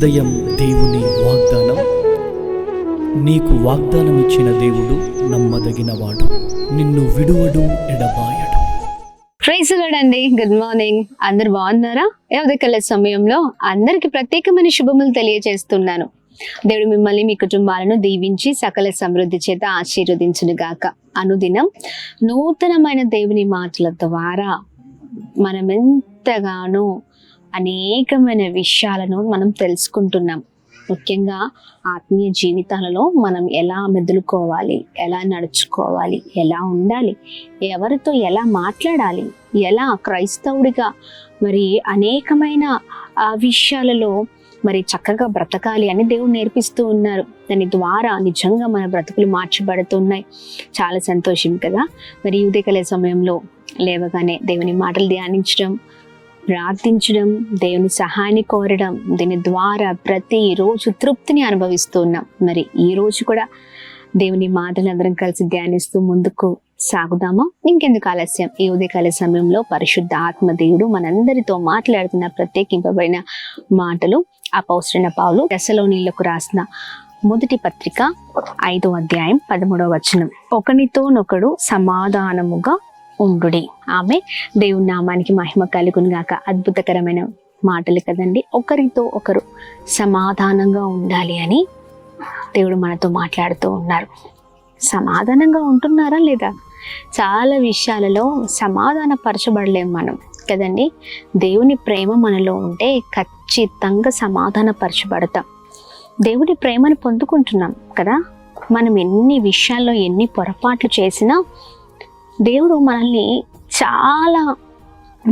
ఉదయం దేవుని వాగ్దానం. నీకు వాగ్దానం ఇచ్చిన దేవుడు నమ్మదగినవాడు, నిన్ను విడువడు, ఎడబాయడు. ప్రైజ్ లార్డ్ అండి. Good morning. అందరు బాగున్నారా? ఉదయకాల సమయంలో అందరికి ప్రత్యేకమైన శుభములు తెలియజేస్తున్నాను. దేవుడు మిమ్మల్ని, మీ కుటుంబాలను దీవించి సకల సమృద్ధి చేత ఆశీర్వదించును గాక. అనుదినం నూతనమైన దేవుని మాటల ద్వారా మనం ఎంతగానో అనేకమైన విషయాలను మనం తెలుసుకుంటున్నాం. ముఖ్యంగా ఆత్మీయ జీవితాలలో మనం ఎలా మెదులుకోవాలి, ఎలా నడుచుకోవాలి, ఎలా ఉండాలి, ఎవరితో ఎలా మాట్లాడాలి, ఎలా క్రైస్తవుడిగా మరి అనేకమైన విషయాలలో మరి చక్కగా బ్రతకాలి అని దేవుడు నేర్పిస్తూ ఉన్నారు. దాని ద్వారా నిజంగా మన బ్రతుకులు మార్చబడుతున్నాయి. చాలా సంతోషం కదా. మరి ఉదయకాల సమయంలో లేవగానే దేవుని మాటలు ధ్యానించడం, ప్రార్థించడం, దేవుని సహాయాన్ని కోరడం, దీని ద్వారా ప్రతిరోజు తృప్తిని అనుభవిస్తూ ఉన్నాం. మరి ఈ రోజు కూడా దేవుని మాటలు అందరం కలిసి ధ్యానిస్తూ ముందుకు సాగుదామా? ఇంకెందుకు ఆలస్యం? ఈ ఉదయకాల సమయంలో పరిశుద్ధ ఆత్మ దేవుడు మనందరితో మాట్లాడుతున్న ప్రత్యేకింపబడిన మాటలు అపొస్తలుడైన పౌలు తెస్సలోనీయులకు రాసిన మొదటి పత్రిక 5వ అధ్యాయం 13వ వచనం. ఒకనితోనొకడు సమాధానముగా ఉండుడి. ఆమె దేవుని నామానికి మహిమ కలుగును గాక. అద్భుతకరమైన మాటలు కదండి. ఒకరితో ఒకరు సమాధానంగా ఉండాలి అని దేవుడు మనతో మాట్లాడుతూ ఉన్నారు. సమాధానంగా ఉంటున్నారా లేదా? చాలా విషయాలలో సమాధాన పరచబడలేం మనం కదండి. దేవుని ప్రేమ మనలో ఉంటే ఖచ్చితంగా సమాధాన పరచబడతాం. దేవుని ప్రేమను పొందుకుంటున్నాం కదా. మనం ఎన్ని విషయాల్లో ఎన్ని పొరపాట్లు చేసినా దేవుడు మనల్ని చాలా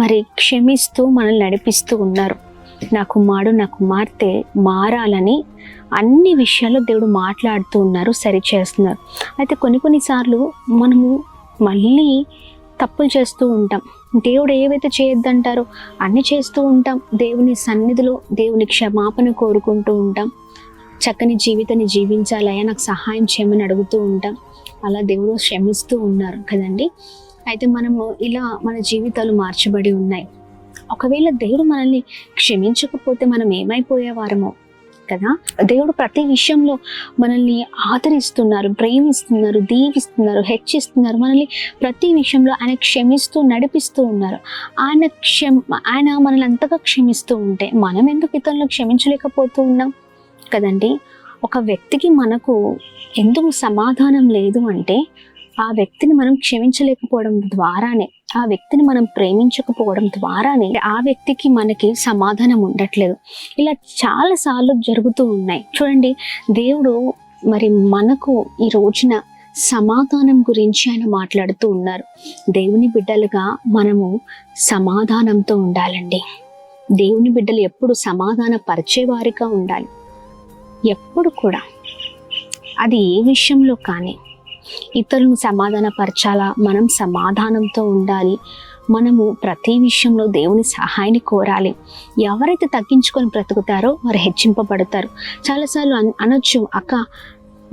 మరి క్షమిస్తూ మనల్ని నడిపిస్తూ ఉన్నారు. నా కుమారుడు, నా కుమార్తె మారాలని అన్ని విషయాల్లో దేవుడు మాట్లాడుతూ ఉన్నారు, సరిచేస్తున్నారు. అయితే కొన్నిసార్లు మనము మళ్ళీ తప్పులు చేస్తూ ఉంటాం. దేవుడు ఏవైతే చేయొద్దంటారో అన్ని చేస్తూ ఉంటాం. దేవుని సన్నిధిలో దేవుని క్షమాపణ కోరుకుంటూ ఉంటాం. చక్కని జీవితాన్ని జీవించాలయ్యా, నాకు సహాయం చేయమని అడుగుతూ ఉంటాం. అలా దేవుడు క్షమిస్తూ ఉన్నారు కదండి. అయితే మనము ఇలా మన జీవితాలు మార్చబడి ఉన్నాయి. ఒకవేళ దేవుడు మనల్ని క్షమించకపోతే మనం ఏమైపోయేవారమో కదా. దేవుడు ప్రతి విషయంలో మనల్ని ఆదరిస్తున్నారు, ప్రేమిస్తున్నారు, దీవిస్తున్నారు, హెచ్చిస్తున్నారు. మనల్ని ప్రతి విషయంలో ఆయన క్షమిస్తూ నడిపిస్తూ ఉన్నారు. ఆయన మనల్ని అంతగా క్షమిస్తూ ఉంటే మనం ఎందుకు ఇతరులను క్షమించలేకపోతూ ఉన్నాం కదండి. ఒక వ్యక్తికి మనకు ఎందుకు సమాధానం లేదు అంటే ఆ వ్యక్తిని మనం క్షమించలేకపోవడం ద్వారానే, ఆ వ్యక్తిని మనం ప్రేమించకపోవడం ద్వారానే ఆ వ్యక్తికి మనకి సమాధానం ఉండట్లేదు. ఇలా చాలా సార్లు జరుగుతూ ఉన్నాయి. చూడండి, దేవుడు మరి మనకు ఈ రోజున సమాధానం గురించి ఆయన మాట్లాడుతూ ఉన్నారు. దేవుని బిడ్డలుగా మనము సమాధానంతో ఉండాలండి. దేవుని బిడ్డలు ఎప్పుడు సమాధాన పరిచేవారిగా ఉండాలి. ఎప్పుడు కూడా అది ఏ విషయంలో కానీ ఇతరులను సమాధానపరచాలా, మనం సమాధానంతో ఉండాలి. మనము ప్రతి విషయంలో దేవుని సహాయాన్ని కోరాలి. ఎవరైతే తగ్గించుకొని బ్రతుకుతారో వారు హెచ్చింపబడతారు. చాలాసార్లు అనొచ్చు, అక్క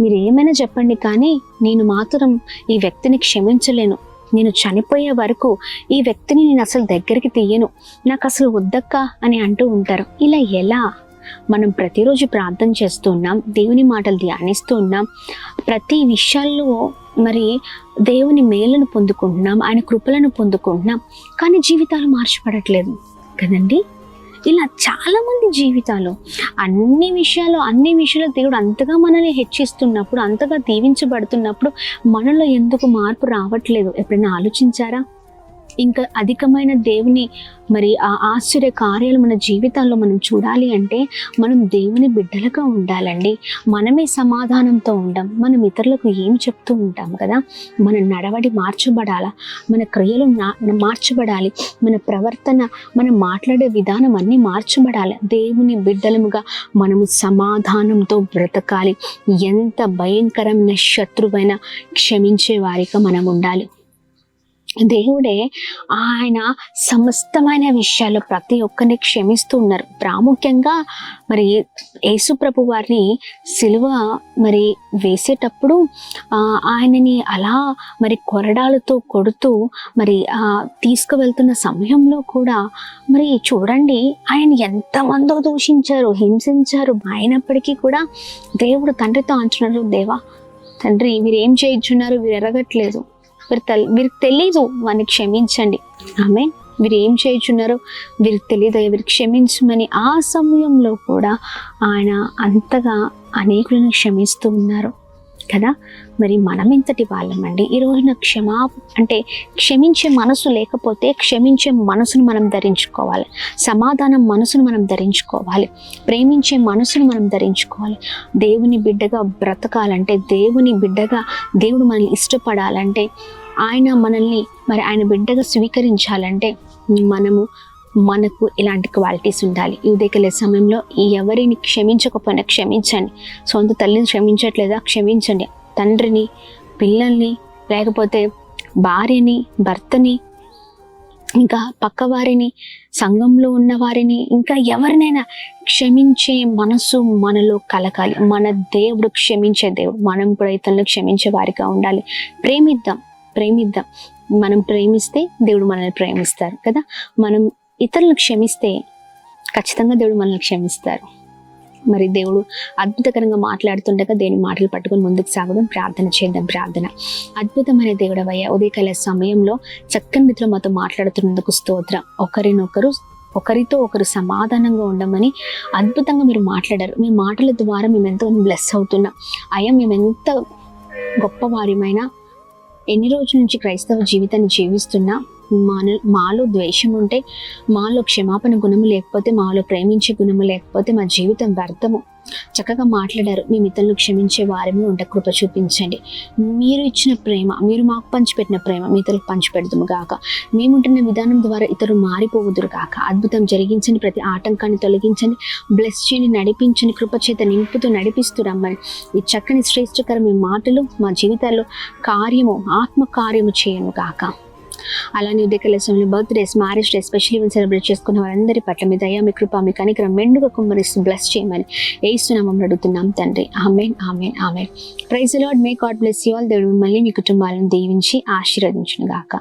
మీరు ఏమైనా చెప్పండి కానీ నేను మాత్రం ఈ వ్యక్తిని క్షమించలేను, నేను చనిపోయే వరకు ఈ వ్యక్తిని నేను అసలు దగ్గరికి తీయను, నాకు అసలు వద్దక్క అని అంటూ ఉంటారు. ఇలా ఎలా? మనం ప్రతిరోజు ప్రార్థన చేస్తూ ఉన్నాం, దేవుని మాటలు ధ్యానిస్తూ ఉన్నాం, ప్రతి విషయాల్లో మరి దేవుని మేలును పొందుకుంటున్నాం, ఆయన కృపలను పొందుకుంటున్నాం, కానీ జీవితాలు మార్చబడట్లేదు కదండి. ఇలా చాలామంది జీవితాలు అన్ని విషయాలు దేవుడు అంతగా మనల్ని హెచ్చిస్తున్నప్పుడు, అంతగా దీవించబడుతున్నప్పుడు మనలో ఎందుకు మార్పు రావట్లేదు? ఎప్పుడైనా ఆలోచించారా? ఇంకా అధికమైన దేవుని మరి ఆ ఆశ్చర్య కార్యాలు మన జీవితాల్లో మనం చూడాలి అంటే మనం దేవుని బిడ్డలుగా ఉండాలండి. మనమే సమాధానంతో ఉండం. మనం ఇతరులకు ఏం చెప్తూ ఉంటాం కదా. మన నడవడి మార్చబడాలా, మన క్రియలు మార్చబడాలి, మన ప్రవర్తన, మనం మాట్లాడే విధానం అన్నీ మార్చబడాలి. దేవుని బిడ్డలముగా మనము సమాధానంతో బ్రతకాలి. ఎంత భయంకరమైన శత్రువైనా క్షమించే వారిగా మనం ఉండాలి. దేవుడే ఆయన సమస్తమైన విషయాల్లో ప్రతి ఒక్కరిని క్షమిస్తూ ఉన్నారు. ప్రాముఖ్యంగా మరి యేసు ప్రభు వారిని సిలువ మరి వేసేటప్పుడు ఆయనని అలా మరి కొరడాలతో కొడుతూ మరి తీసుకువెళ్తున్న సమయంలో కూడా మరి చూడండి, ఆయన ఎంతమందో దూషించారు, హింసించారు. అయినప్పటికీ కూడా దేవుడు తండ్రితో అంటున్నారు, దేవా తండ్రి వీరు ఏం చేయించున్నారు, వీరు ఎరగట్లేదు, వీరికి తెలీదు, వారిని క్షమించండి. ఆమె వీరు ఏం చేయించున్నారో వీరికి తెలియదు, వీరికి క్షమించమని ఆ సమయంలో కూడా ఆయన అంతగా అనేకులను క్షమిస్తూ ఉన్నారు కదా. మరి మనం ఇంతటి వాళ్ళమండి. ఈ రోజున అంటే క్షమించే మనసు లేకపోతే క్షమించే మనసును మనం ధరించుకోవాలి, సమాధానం మనసును మనం ధరించుకోవాలి, ప్రేమించే మనసును మనం ధరించుకోవాలి. దేవుని బిడ్డగా బ్రతకాలంటే, దేవుని బిడ్డగా దేవుడు మనల్ని ఇష్టపడాలంటే, ఆయన మనల్ని మరి ఆయన బిడ్డగా స్వీకరించాలంటే మనకు ఇలాంటి క్వాలిటీస్ ఉండాలి. ఈ ఉదయకాల సమయంలో ఎవరిని క్షమించకపోయినా క్షమించండి. సొంత తల్లిని క్షమించట్లేదా, క్షమించండి. తండ్రిని, పిల్లల్ని, లేకపోతే భార్యని, భర్తని, ఇంకా పక్కవారిని, సంఘంలో ఉన్న వారిని, ఇంకా ఎవరినైనా క్షమించే మనసు మనలో కలగాలి. మన దేవుడు క్షమించే దేవుడు. మనం కూడా ఇతరులను క్షమించే వారిగా ఉండాలి. ప్రేమిద్దాం. మనం ప్రేమిస్తే దేవుడు మనల్ని ప్రేమిస్తారు కదా. మనం ఇతరులను క్షమిస్తే ఖచ్చితంగా దేవుడు మనల్ని క్షమిస్తారు. మరి దేవుడు అద్భుతకరంగా మాట్లాడుతుండగా దేవుని మాటలు పట్టుకొని ముందుకు సాగడం. ప్రార్థన చేద్దాం. ప్రార్థన. అద్భుతమైన దేవుడవయ్యా, ఉదయకాల సమయంలో చక్కని రీతిలో మాతో మాట్లాడుతున్నందుకు స్తోత్రం. ఒకరితో ఒకరు సమాధానంగా ఉండమని అద్భుతంగా మీరు మాట్లాడారు. మీ మాటల ద్వారా మేము ఎంతో బ్లెస్ అవుతున్నాం. అయ్యా, మేము ఎంత గొప్పవారిమైనా, ఎన్ని రోజుల నుంచి క్రైస్తవ జీవితాన్ని జీవిస్తున్నా మాలో ద్వేషం ఉంటే, మాలో క్షమాపణ గుణము లేకపోతే, మాలో ప్రేమించే గుణము లేకపోతే మా జీవితం వ్యర్థము. చక్కగా మాట్లాడారు. మేము ఇతరులను క్షమించే వారిని ఉంట కృప చూపించండి. మీరు ఇచ్చిన ప్రేమ, మీరు మాకు పంచిపెట్టిన ప్రేమ మీ ఇతరులకు పంచిపెడదుము గాక. మేముంటున్న విధానం ద్వారా ఇతరులు మారిపోవుదురు గాక. అద్భుతం జరిగించండి. ప్రతి ఆటంకాన్ని తొలగించండి. బ్లెస్ చేయండి, నడిపించండి. కృపచేత నింపుతూ నడిపిస్తూ రమ్మని ఈ చక్కని శ్రేష్టకరమైన మాటలు మా జీవితాల్లో ఆత్మ కార్యము చేయను గాక. అలానే ఉదయకాల సమయంలో birthdays, marriage day, special event celebrate చేసుకున్న వారందరి పట్ల మీ దయ, మీ కృప, మీ కనికరం మెండుగా కుమ్మరిస్తూ బ్లెస్ చేయమని యేసు నామములో అడుగుతున్నాం తండ్రి. Amen, amen, amen. Praise the lord. May god bless you all. దేవుడు మిమ్మల్ని, మీ కుటుంబాలను దీవించి ఆశీర్వదించును గాక.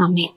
ఆమేన్.